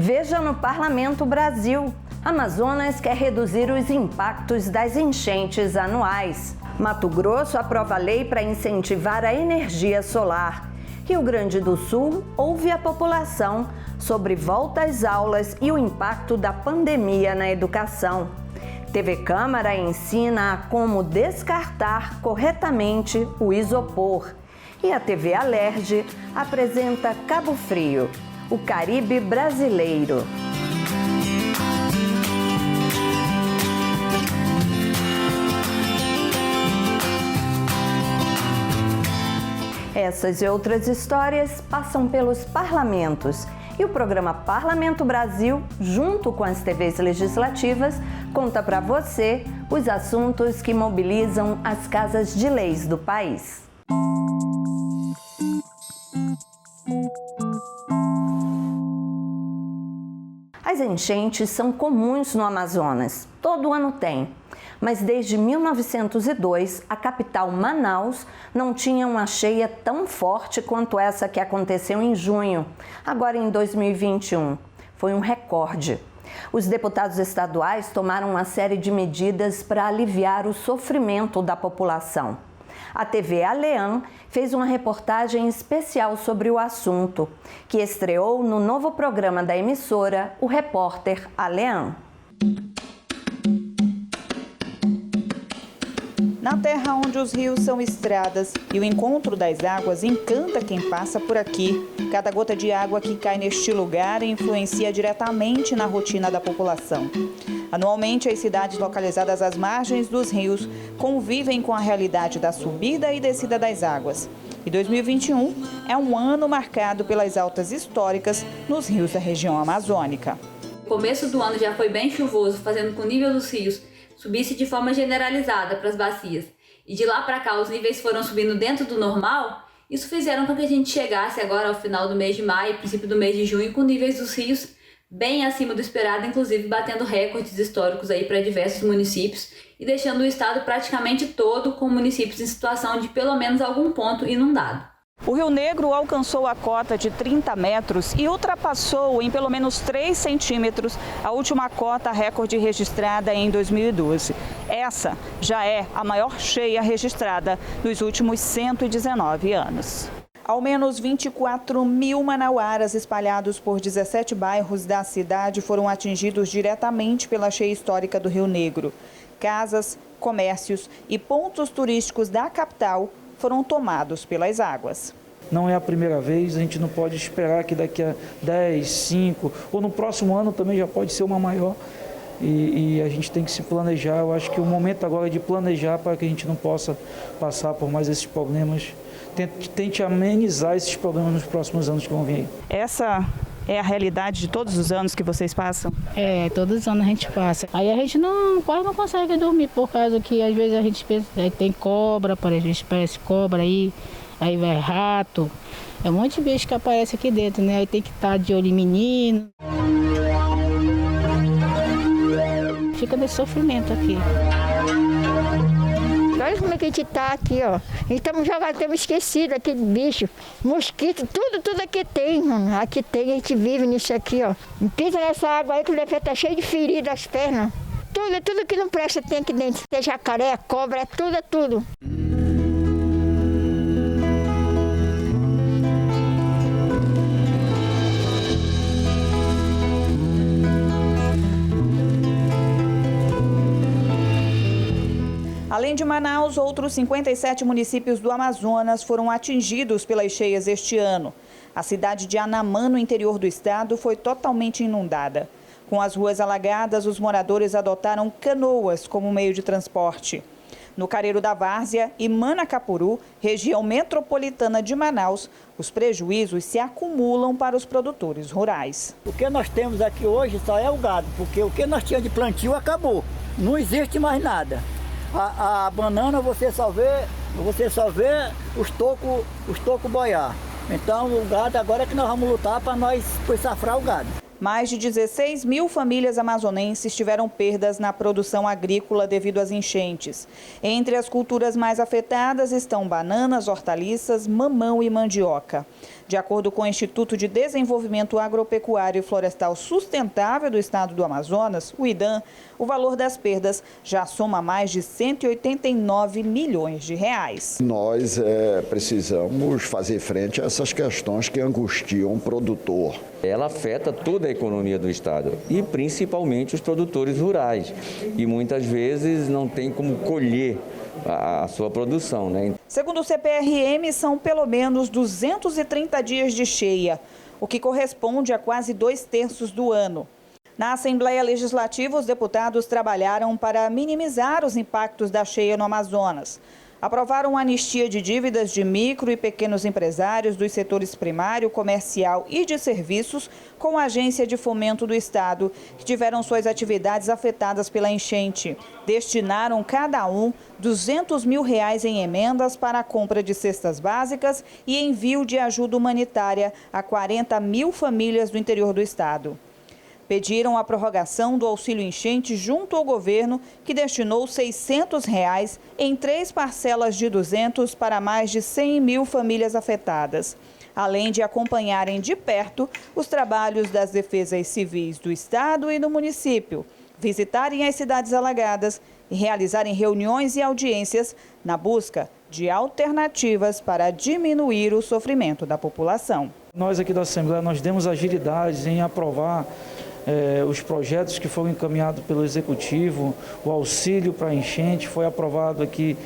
Veja no Parlamento Brasil. Amazonas quer reduzir os impactos das enchentes anuais. Mato Grosso aprova lei para incentivar a energia solar. Rio Grande do Sul ouve a população sobre volta às aulas e o impacto da pandemia na educação. TV Câmara ensina a como descartar corretamente o isopor. E a TV Alerj apresenta Cabo Frio, o Caribe brasileiro. Essas e outras histórias passam pelos parlamentos. E o programa Parlamento Brasil, junto com as TVs legislativas, conta para você os assuntos que mobilizam as casas de leis do país. As enchentes são comuns no Amazonas, todo ano tem. Mas desde 1902, a capital Manaus não tinha uma cheia tão forte quanto essa que aconteceu em junho, agora em 2021. Foi um recorde. Os deputados estaduais tomaram uma série de medidas para aliviar o sofrimento da população. A TV Aleã fez uma reportagem especial sobre o assunto, que estreou no novo programa da emissora, o Repórter Aleã. Na terra onde os rios são estradas e o encontro das águas encanta quem passa por aqui. Cada gota de água que cai neste lugar influencia diretamente na rotina da população. Anualmente, as cidades localizadas às margens dos rios convivem com a realidade da subida e descida das águas. E 2021 é um ano marcado pelas altas históricas nos rios da região amazônica. O começo do ano já foi bem chuvoso, fazendo com que o nível dos rios subisse de forma generalizada para as bacias. E de lá para cá os níveis foram subindo dentro do normal. Isso fizeram com que a gente chegasse agora ao final do mês de maio, princípio do mês de junho, com níveis dos rios bem acima do esperado, inclusive batendo recordes históricos aí para diversos municípios e deixando o estado praticamente todo com municípios em situação de pelo menos algum ponto inundado. O Rio Negro alcançou a cota de 30 metros e ultrapassou em pelo menos 3 centímetros a última cota recorde registrada em 2012. Essa já é a maior cheia registrada nos últimos 119 anos. Ao menos 24 mil manauaras espalhados por 17 bairros da cidade foram atingidos diretamente pela cheia histórica do Rio Negro. Casas, comércios e pontos turísticos da capital foram tomados pelas águas. Não é a primeira vez, a gente não pode esperar que daqui a 10, 5 ou no próximo ano também já pode ser uma maior e a gente tem que se planejar. Eu acho que o momento agora é de planejar para que a gente não possa passar por mais esses problemas. Tente amenizar esses problemas nos próximos anos que vão vir. Essa é a realidade de todos os anos que vocês passam? É, todos os anos a gente passa. Aí a gente quase não consegue dormir, por causa que às vezes a gente pensa, aí tem cobra, a gente parece cobra aí vai rato. É um monte de bicho que aparece aqui dentro, né? Aí tem que estar de olho em menino. Fica nesse sofrimento aqui. Olha como é que a gente tá aqui, ó. Estamos esquecido aquele bicho. Mosquito, tudo aqui tem, mano. Aqui tem, a gente vive nisso aqui, ó. Pisa nessa água aí que o defeito tá cheio de ferida as pernas. Tudo que não presta tem aqui dentro. Tem jacaré, cobra, tudo. Além de Manaus, outros 57 municípios do Amazonas foram atingidos pelas cheias este ano. A cidade de Anamã, no interior do estado, foi totalmente inundada. Com as ruas alagadas, os moradores adotaram canoas como meio de transporte. No Careiro da Várzea e Manacapuru, região metropolitana de Manaus, os prejuízos se acumulam para os produtores rurais. O que nós temos aqui hoje só é o gado, porque o que nós tínhamos de plantio acabou. Não existe mais nada. A banana você só vê os tocos boiar. Então o gado agora é que nós vamos lutar para nós safrar o gado. Mais de 16 mil famílias amazonenses tiveram perdas na produção agrícola devido às enchentes. Entre as culturas mais afetadas estão bananas, hortaliças, mamão e mandioca. De acordo com o Instituto de Desenvolvimento Agropecuário e Florestal Sustentável do Estado do Amazonas, o IDAM, o valor das perdas já soma mais de 189 milhões de reais. Nós precisamos fazer frente a essas questões que angustiam o produtor. Ela afeta toda a economia do estado e principalmente os produtores rurais. E muitas vezes não tem como colher a sua produção, né? Segundo o CPRM, são pelo menos 230 dias de cheia, o que corresponde a quase 2/3 do ano. Na Assembleia Legislativa, os deputados trabalharam para minimizar os impactos da cheia no Amazonas. Aprovaram a anistia de dívidas de micro e pequenos empresários dos setores primário, comercial e de serviços com a Agência de Fomento do Estado, que tiveram suas atividades afetadas pela enchente. Destinaram cada um R$200 mil em emendas para a compra de cestas básicas e envio de ajuda humanitária a 40 mil famílias do interior do estado. Pediram a prorrogação do auxílio enchente junto ao governo, que destinou R$600 em 3 parcelas de 200 para mais de 100 mil famílias afetadas, além de acompanharem de perto os trabalhos das defesas civis do estado e do município, visitarem as cidades alagadas e realizarem reuniões e audiências na busca de alternativas para diminuir o sofrimento da população. Nós aqui da Assembleia, nós demos agilidade em aprovar os projetos que foram encaminhados pelo Executivo, o auxílio para enchente foi aprovado aqui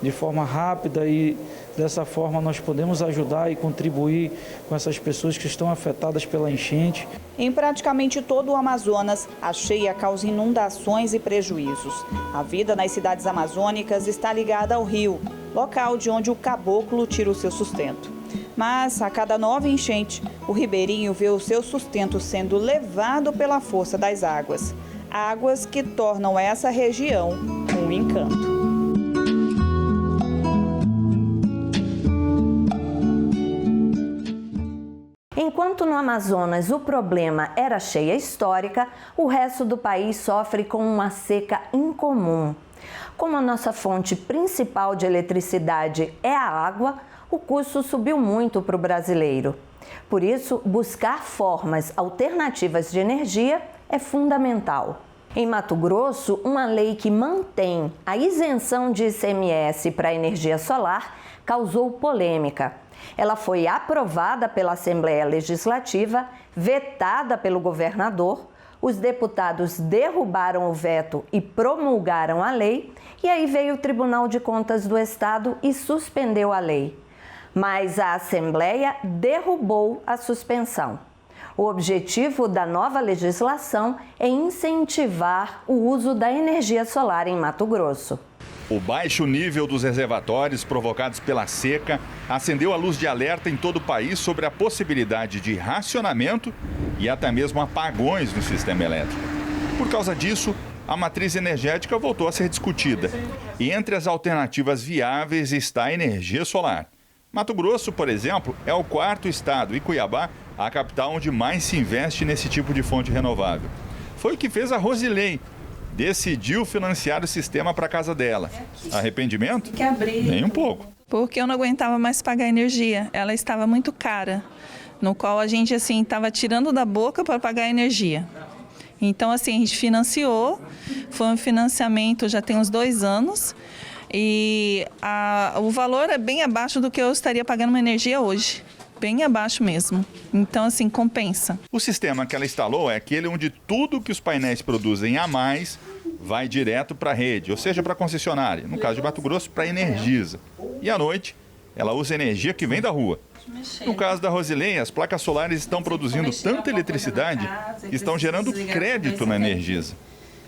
de forma rápida e dessa forma nós podemos ajudar e contribuir com essas pessoas que estão afetadas pela enchente. Em praticamente todo o Amazonas, a cheia causa inundações e prejuízos. A vida nas cidades amazônicas está ligada ao rio, local de onde o caboclo tira o seu sustento. Mas, a cada nova enchente, o ribeirinho vê o seu sustento sendo levado pela força das águas. Águas que tornam essa região um encanto. Enquanto no Amazonas o problema era a cheia histórica, o resto do país sofre com uma seca incomum. Como a nossa fonte principal de eletricidade é a água, o custo subiu muito para o brasileiro. Por isso, buscar formas alternativas de energia é fundamental. Em Mato Grosso, uma lei que mantém a isenção de ICMS para a energia solar causou polêmica. Ela foi aprovada pela Assembleia Legislativa, vetada pelo governador, os deputados derrubaram o veto e promulgaram a lei, e aí veio o Tribunal de Contas do Estado e suspendeu a lei. Mas a Assembleia derrubou a suspensão. O objetivo da nova legislação é incentivar o uso da energia solar em Mato Grosso. O baixo nível dos reservatórios provocados pela seca acendeu a luz de alerta em todo o país sobre a possibilidade de racionamento e até mesmo apagões no sistema elétrico. Por causa disso, a matriz energética voltou a ser discutida. E entre as alternativas viáveis está a energia solar. Mato Grosso, por exemplo, é o 4º estado e Cuiabá a capital onde mais se investe nesse tipo de fonte renovável. Foi o que fez a Rosilei. Decidiu financiar o sistema para a casa dela. Arrependimento? Nem um pouco. Porque eu não aguentava mais pagar a energia. Ela estava muito cara, no qual a gente estava tirando da boca para pagar a energia. Então a gente financiou, foi um financiamento já tem uns 2 anos e o valor é bem abaixo do que eu estaria pagando uma energia hoje. Bem abaixo mesmo. Então, compensa. O sistema que ela instalou é aquele onde tudo que os painéis produzem a mais vai direto para a rede, ou seja, para a concessionária. No caso de Mato Grosso, para a Energisa. E à noite, ela usa energia que vem da rua. No caso da Rosilei, as placas solares estão produzindo tanta eletricidade que estão gerando crédito na Energisa.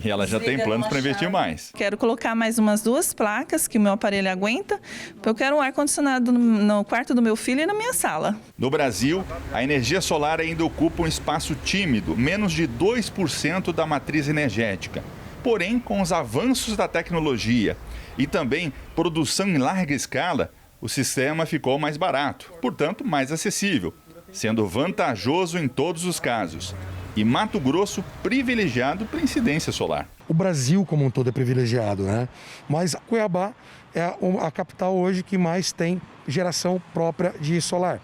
E ela já tem planos para investir mais. Quero colocar mais umas 2 placas que o meu aparelho aguenta, porque eu quero um ar-condicionado no quarto do meu filho e na minha sala. No Brasil, a energia solar ainda ocupa um espaço tímido, menos de 2% da matriz energética. Porém, com os avanços da tecnologia e também produção em larga escala, o sistema ficou mais barato, portanto, mais acessível, sendo vantajoso em todos os casos. E Mato Grosso privilegiado para incidência solar. O Brasil como um todo é privilegiado, né? Mas Cuiabá é a capital hoje que mais tem geração própria de solar,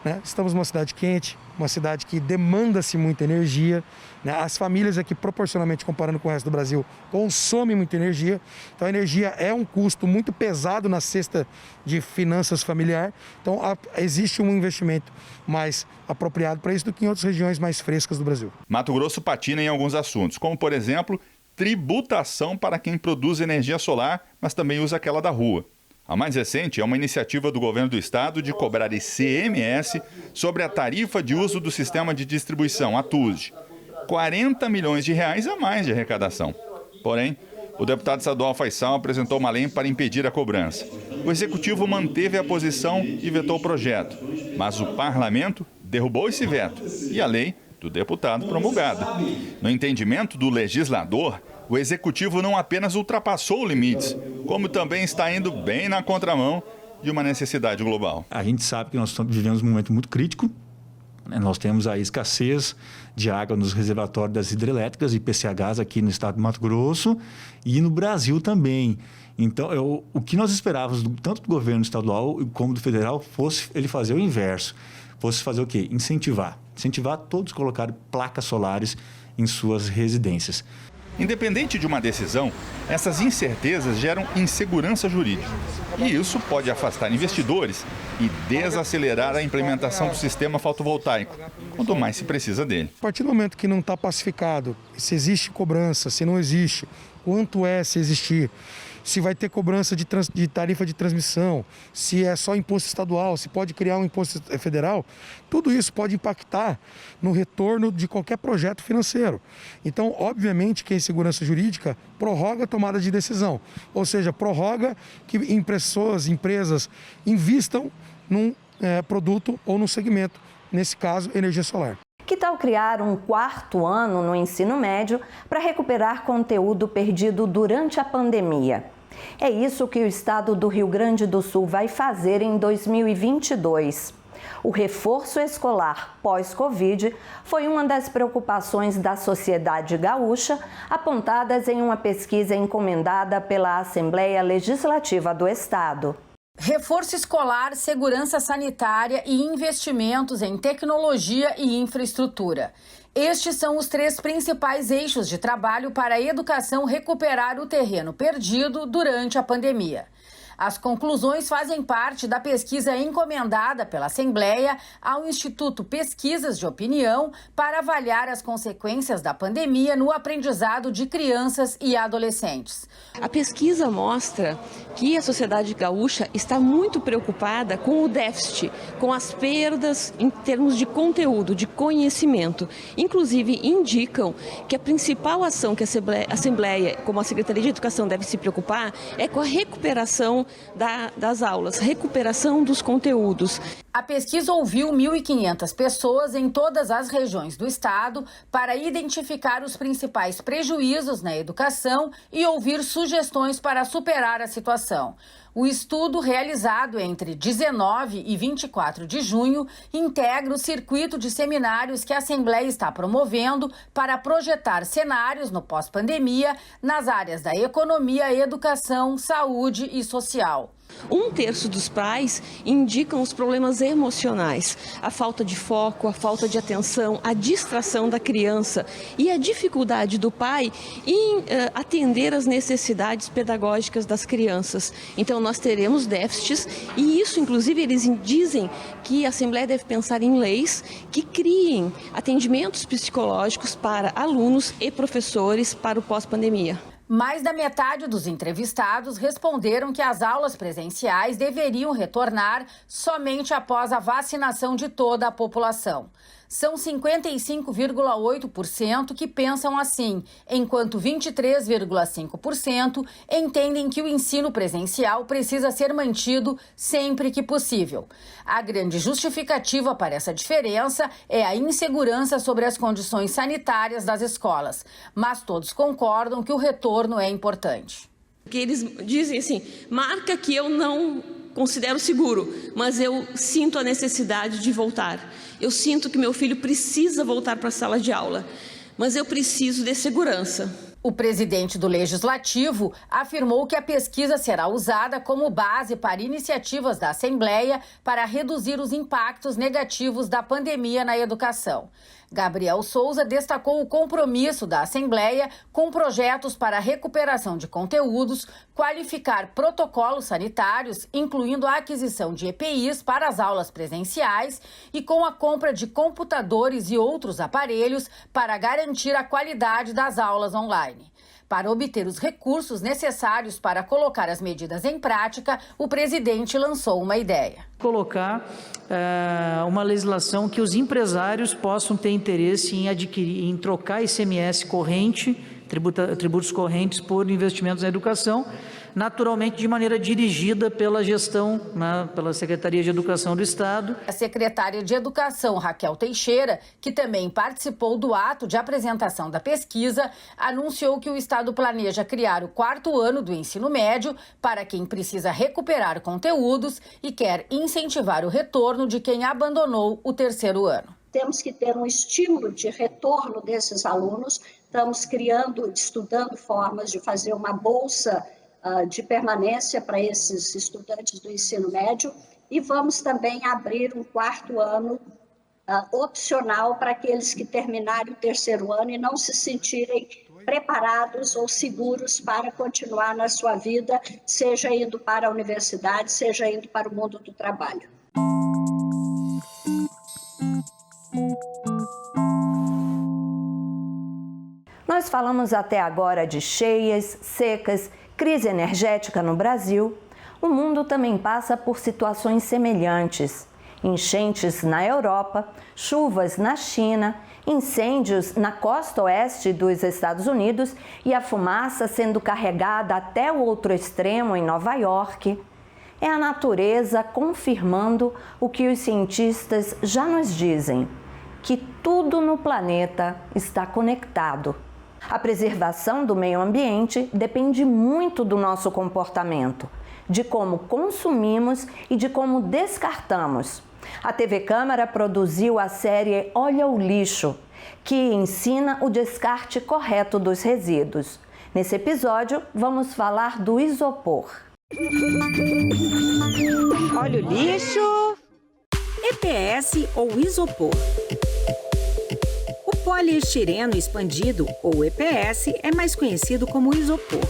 né? Estamos numa cidade quente, uma cidade que demanda-se muita energia, né? As famílias aqui, proporcionalmente comparando com o resto do Brasil, consomem muita energia. Então a energia é um custo muito pesado na cesta de finanças familiar. Então existe um investimento mais apropriado para isso do que em outras regiões mais frescas do Brasil. Mato Grosso patina em alguns assuntos, como por exemplo, tributação para quem produz energia solar, mas também usa aquela da rua. A mais recente é uma iniciativa do governo do estado de cobrar ICMS sobre a tarifa de uso do sistema de distribuição, a TUSD. 40 milhões de reais a mais de arrecadação. Porém, o deputado estadual Faisal apresentou uma lei para impedir a cobrança. O executivo manteve a posição e vetou o projeto, mas o parlamento derrubou esse veto e a lei do deputado promulgada. No entendimento do legislador, o executivo não apenas ultrapassou limites, como também está indo bem na contramão de uma necessidade global. A gente sabe que nós vivemos um momento muito crítico. Nós temos a escassez de água nos reservatórios das hidrelétricas e PCHs aqui no estado de Mato Grosso e no Brasil também. Então, o que nós esperávamos, tanto do governo estadual como do federal, fosse ele fazer o inverso. Fosse fazer o quê? Incentivar todos a colocarem placas solares em suas residências. Independente de uma decisão, essas incertezas geram insegurança jurídica. E isso pode afastar investidores e desacelerar a implementação do sistema fotovoltaico, quanto mais se precisa dele. A partir do momento que não está pacificado, se existe cobrança, se não existe, quanto é se existir, se vai ter cobrança de tarifa de transmissão, se é só imposto estadual, se pode criar um imposto federal, tudo isso pode impactar no retorno de qualquer projeto financeiro. Então, obviamente que a insegurança jurídica prorroga a tomada de decisão, ou seja, prorroga que empresas invistam num produto ou num segmento, nesse caso, energia solar. Que tal criar um 4º ano no ensino médio para recuperar conteúdo perdido durante a pandemia? É isso que o estado do Rio Grande do Sul vai fazer em 2022. O reforço escolar pós-Covid foi uma das preocupações da sociedade gaúcha, apontadas em uma pesquisa encomendada pela Assembleia Legislativa do Estado. Reforço escolar, segurança sanitária e investimentos em tecnologia e infraestrutura. Estes são os 3 principais eixos de trabalho para a educação recuperar o terreno perdido durante a pandemia. As conclusões fazem parte da pesquisa encomendada pela Assembleia ao Instituto Pesquisas de Opinião para avaliar as consequências da pandemia no aprendizado de crianças e adolescentes. A pesquisa mostra que a sociedade gaúcha está muito preocupada com o déficit, com as perdas em termos de conteúdo, de conhecimento. Inclusive, indicam que a principal ação que a Assembleia, como a Secretaria de Educação, deve se preocupar é com a recuperação das aulas, recuperação dos conteúdos. A pesquisa ouviu 1.500 pessoas em todas as regiões do estado para identificar os principais prejuízos na educação e ouvir sugestões para superar a situação. O estudo, realizado entre 19 e 24 de junho, integra o circuito de seminários que a Assembleia está promovendo para projetar cenários no pós-pandemia nas áreas da economia, educação, saúde e social. 1/3 dos pais indicam os problemas emocionais, a falta de foco, a falta de atenção, a distração da criança e a dificuldade do pai em atender às necessidades pedagógicas das crianças. Então nós teremos déficits e isso, inclusive, eles dizem que a Assembleia deve pensar em leis que criem atendimentos psicológicos para alunos e professores para o pós-pandemia. Mais da metade dos entrevistados responderam que as aulas presenciais deveriam retornar somente após a vacinação de toda a população. São 55,8% que pensam assim, enquanto 23,5% entendem que o ensino presencial precisa ser mantido sempre que possível. A grande justificativa para essa diferença é a insegurança sobre as condições sanitárias das escolas, mas todos concordam que o retorno é importante. Que eles dizem assim, marca que eu não considero seguro, mas eu sinto a necessidade de voltar. Eu sinto que meu filho precisa voltar para a sala de aula, mas eu preciso de segurança. O presidente do Legislativo afirmou que a pesquisa será usada como base para iniciativas da Assembleia para reduzir os impactos negativos da pandemia na educação. Gabriel Souza destacou o compromisso da Assembleia com projetos para a recuperação de conteúdos, qualificar protocolos sanitários, incluindo a aquisição de EPIs para as aulas presenciais e com a compra de computadores e outros aparelhos para garantir a qualidade das aulas online. Para obter os recursos necessários para colocar as medidas em prática, o presidente lançou uma ideia. Colocar uma legislação que os empresários possam ter interesse em adquirir, em trocar ICMS corrente, tributos correntes por investimentos na educação, naturalmente de maneira dirigida pela gestão, pela Secretaria de Educação do Estado. A secretária de Educação, Raquel Teixeira, que também participou do ato de apresentação da pesquisa, anunciou que o Estado planeja criar o 4º ano do ensino médio para quem precisa recuperar conteúdos e quer incentivar o retorno de quem abandonou o 3º ano. Temos que ter um estímulo de retorno desses alunos. Estamos estudando formas de fazer uma bolsa de permanência para esses estudantes do ensino médio e vamos também abrir um 4º ano opcional para aqueles que terminarem o 3º ano e não se sentirem preparados ou seguros para continuar na sua vida, seja indo para a universidade, seja indo para o mundo do trabalho. Nós falamos até agora de cheias, secas, crise energética no Brasil. O mundo também passa por situações semelhantes. Enchentes na Europa, chuvas na China, incêndios na costa oeste dos Estados Unidos e a fumaça sendo carregada até o outro extremo em Nova York. É a natureza confirmando o que os cientistas já nos dizem, que tudo no planeta está conectado. A preservação do meio ambiente depende muito do nosso comportamento, de como consumimos e de como descartamos. A TV Câmara produziu a série Olha o Lixo, que ensina o descarte correto dos resíduos. Nesse episódio, vamos falar do isopor. Olha o lixo! EPS ou isopor. O poliestireno expandido, ou EPS, é mais conhecido como isopor.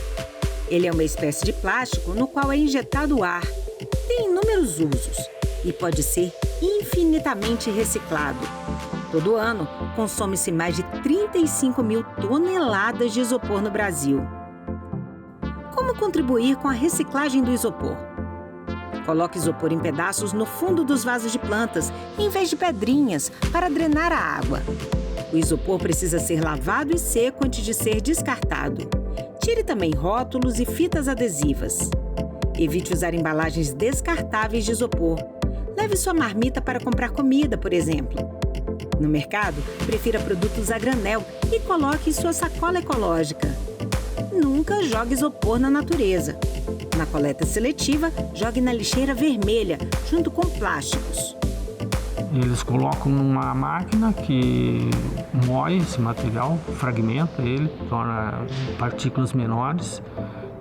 Ele é uma espécie de plástico no qual é injetado ar. Tem inúmeros usos e pode ser infinitamente reciclado. Todo ano, consome-se mais de 35 mil toneladas de isopor no Brasil. Como contribuir com a reciclagem do isopor? Coloque isopor em pedaços no fundo dos vasos de plantas, em vez de pedrinhas, para drenar a água. O isopor precisa ser lavado e seco antes de ser descartado. Tire também rótulos e fitas adesivas. Evite usar embalagens descartáveis de isopor. Leve sua marmita para comprar comida, por exemplo. No mercado, prefira produtos a granel e coloque em sua sacola ecológica. Nunca jogue isopor na natureza. Na coleta seletiva, jogue na lixeira vermelha, junto com plásticos. Eles colocam numa máquina que moe esse material, fragmenta ele, torna partículas menores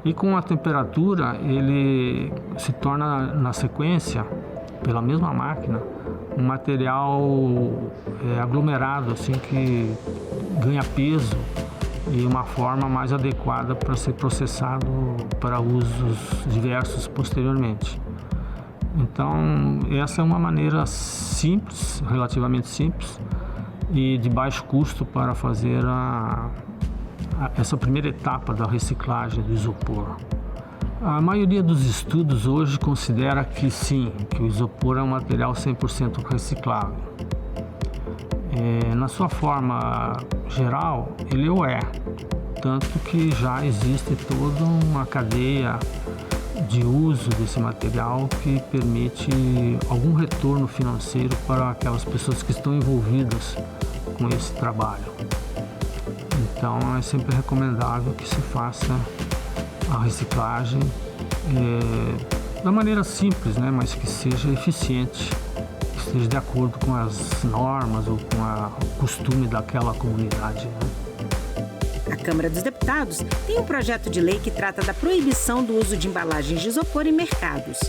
e com a temperatura ele se torna, na sequência, pela mesma máquina, um material aglomerado, assim, que ganha peso e uma forma mais adequada para ser processado para usos diversos posteriormente. Então, essa é uma maneira simples, relativamente simples, e de baixo custo para fazer essa primeira etapa da reciclagem do isopor. A maioria dos estudos hoje considera que sim, que o isopor é um material 100% reciclável. Na sua forma geral, ele o é, tanto que já existe toda uma cadeia de uso desse material que permite algum retorno financeiro para aquelas pessoas que estão envolvidas com esse trabalho. Então é sempre recomendável que se faça a reciclagem da maneira simples, né, mas que seja eficiente, que esteja de acordo com as normas ou com o costume daquela comunidade, né? A Câmara dos Deputados tem um projeto de lei que trata da proibição do uso de embalagens de isopor em mercados.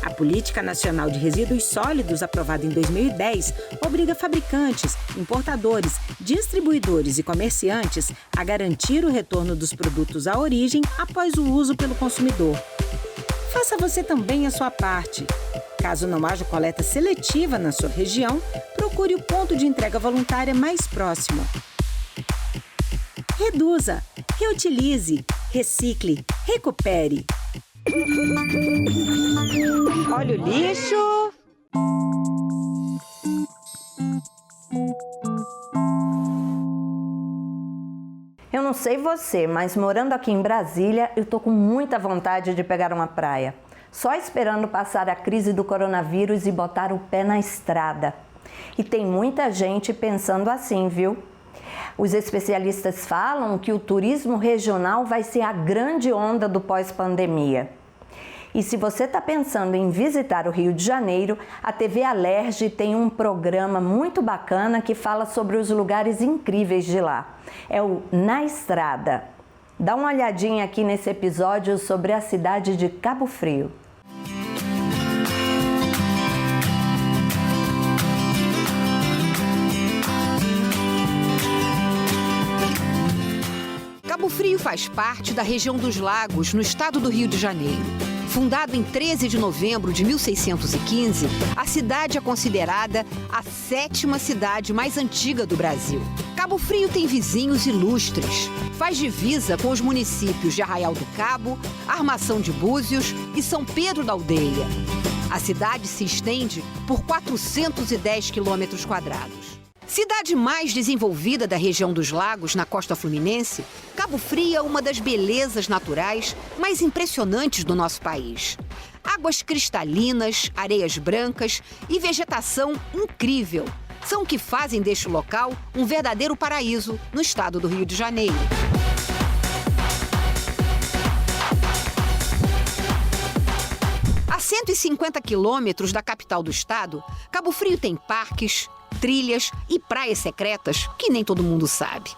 A Política Nacional de Resíduos Sólidos, aprovada em 2010, obriga fabricantes, importadores, distribuidores e comerciantes a garantir o retorno dos produtos à origem após o uso pelo consumidor. Faça você também a sua parte. Caso não haja coleta seletiva na sua região, procure o ponto de entrega voluntária mais próximo. Reduza, reutilize, recicle, recupere. Olha o lixo! Eu não sei você, mas morando aqui em Brasília, eu tô com muita vontade de pegar uma praia. Só esperando passar a crise do coronavírus e botar o pé na estrada. E tem muita gente pensando assim, viu? Os especialistas falam que o turismo regional vai ser a grande onda do pós-pandemia. E se você está pensando em visitar o Rio de Janeiro, a TV Alerj tem um programa muito bacana que fala sobre os lugares incríveis de lá. É o Na Estrada. Dá uma olhadinha aqui nesse episódio sobre a cidade de Cabo Frio. Cabo Frio faz parte da região dos Lagos, no estado do Rio de Janeiro. Fundado em 13 de novembro de 1615, a cidade é considerada a 7ª cidade mais antiga do Brasil. Cabo Frio tem vizinhos ilustres. Faz divisa com os municípios de Arraial do Cabo, Armação de Búzios e São Pedro da Aldeia. A cidade se estende por 410 quilômetros quadrados. Cidade mais desenvolvida da região dos Lagos, na costa fluminense, Cabo Frio é uma das belezas naturais mais impressionantes do nosso país. Águas cristalinas, areias brancas e vegetação incrível são o que fazem deste local um verdadeiro paraíso no estado do Rio de Janeiro. A 150 quilômetros da capital do estado, Cabo Frio tem parques, trilhas e praias secretas que nem todo mundo sabe.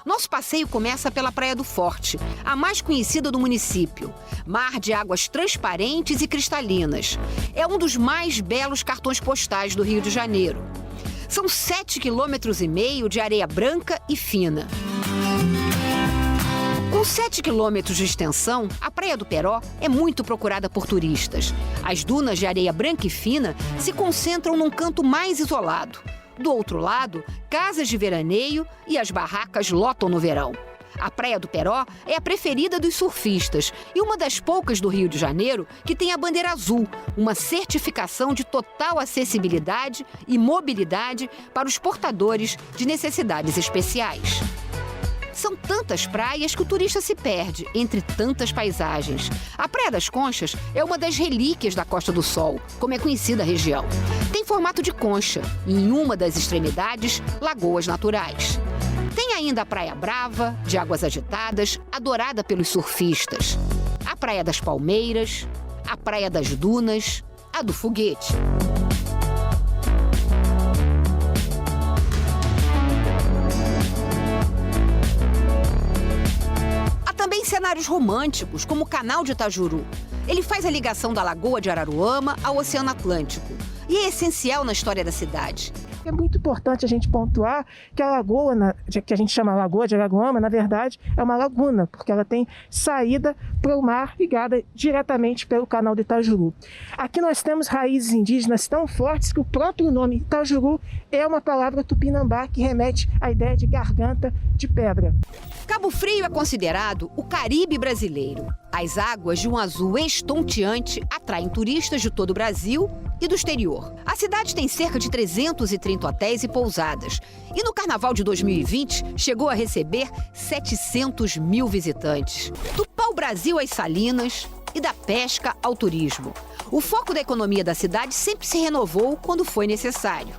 Nosso passeio começa pela Praia do Forte, a mais conhecida do município. Mar de águas transparentes e cristalinas. É um dos mais belos cartões postais do Rio de Janeiro. São 7,5 km de areia branca e fina. Com 7 quilômetros de extensão, a Praia do Peró é muito procurada por turistas. As dunas de areia branca e fina se concentram num canto mais isolado. Do outro lado, casas de veraneio e as barracas lotam no verão. A Praia do Peró é a preferida dos surfistas e uma das poucas do Rio de Janeiro que tem a bandeira azul, uma certificação de total acessibilidade e mobilidade para os portadores de necessidades especiais. São tantas praias que o turista se perde entre tantas paisagens. A Praia das Conchas é uma das relíquias da Costa do Sol, como é conhecida a região. Tem formato de concha e, em uma das extremidades, lagoas naturais. Tem ainda a Praia Brava, de águas agitadas, adorada pelos surfistas. A Praia das Palmeiras, a Praia das Dunas, a do Foguete. Também cenários românticos, como o Canal de Itajuru. Ele faz a ligação da Lagoa de Araruama ao Oceano Atlântico e é essencial na história da cidade. É muito importante a gente pontuar que a lagoa, que a gente chama Lagoa de Araruama, na verdade é uma laguna, porque ela tem saída para o mar ligada diretamente pelo Canal de Itajuru. Aqui nós temos raízes indígenas tão fortes que o próprio nome Itajuru é uma palavra tupinambá que remete à ideia de garganta de pedra. Cabo Frio é considerado o Caribe brasileiro. As águas de um azul estonteante atraem turistas de todo o Brasil e do exterior. A cidade tem cerca de 330 hotéis e pousadas. E no Carnaval de 2020, chegou a receber 700 mil visitantes. Do pau-brasil às salinas e da pesca ao turismo. O foco da economia da cidade sempre se renovou quando foi necessário.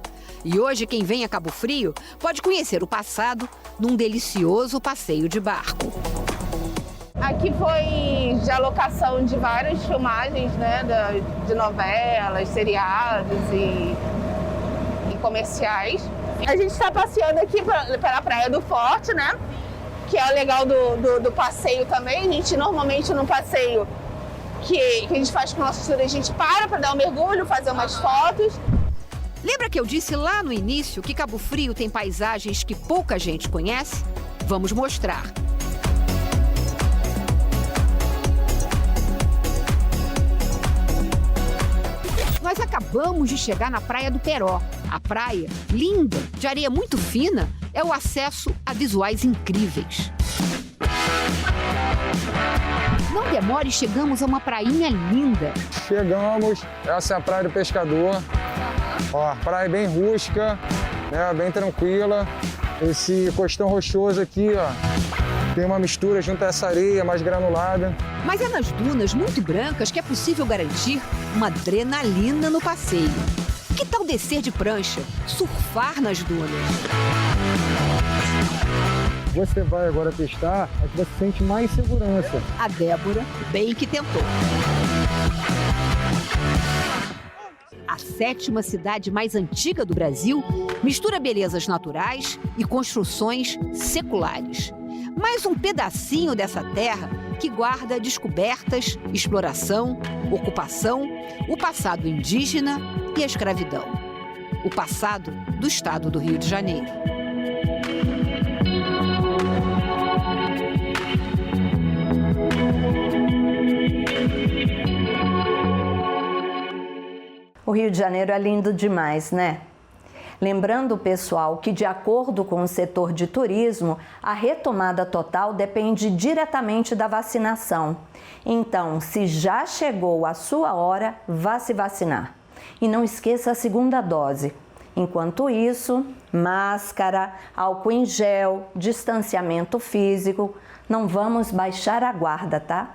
E hoje, quem vem a Cabo Frio pode conhecer o passado num delicioso passeio de barco. Aqui foi de alocação de várias filmagens, né, de novelas, seriados e comerciais. A gente está passeando aqui pela Praia do Forte, né, que é o legal do passeio também. A gente normalmente no passeio que a gente faz com nossos turistas, a gente para dar um mergulho, fazer umas fotos. Lembra que eu disse lá no início que Cabo Frio tem paisagens que pouca gente conhece? Vamos mostrar. Nós acabamos de chegar na Praia do Peró. A praia, linda, de areia muito fina, é o acesso a visuais incríveis. Não demore, chegamos a uma prainha linda. Chegamos, essa é a Praia do Pescador. Ó, praia bem rústica, né, bem tranquila. Esse costão rochoso aqui, ó, tem uma mistura junto a essa areia mais granulada. Mas é nas dunas muito brancas que é possível garantir uma adrenalina no passeio. Que tal descer de prancha, surfar nas dunas? Você vai agora testar, é que você sente mais segurança. A Débora bem que tentou. A 7ª cidade mais antiga do Brasil mistura belezas naturais e construções seculares. Mais um pedacinho dessa terra que guarda descobertas, exploração, ocupação, o passado indígena e a escravidão. O passado do estado do Rio de Janeiro. O Rio de Janeiro é lindo demais, né? Lembrando, pessoal, que de acordo com o setor de turismo, a retomada total depende diretamente da vacinação. Então, se já chegou a sua hora, vá se vacinar. E não esqueça a segunda dose. Enquanto isso, máscara, álcool em gel, distanciamento físico, não vamos baixar a guarda, tá?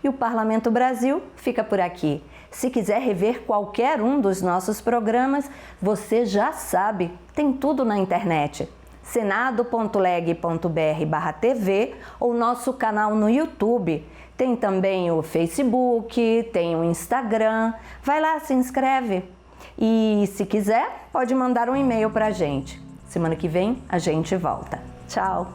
E o Parlamento Brasil fica por aqui. Se quiser rever qualquer um dos nossos programas, você já sabe, tem tudo na internet. senado.leg.br/TV ou nosso canal no YouTube. Tem também o Facebook, tem o Instagram. Vai lá, se inscreve. E se quiser, pode mandar um e-mail pra gente. Semana que vem a gente volta. Tchau!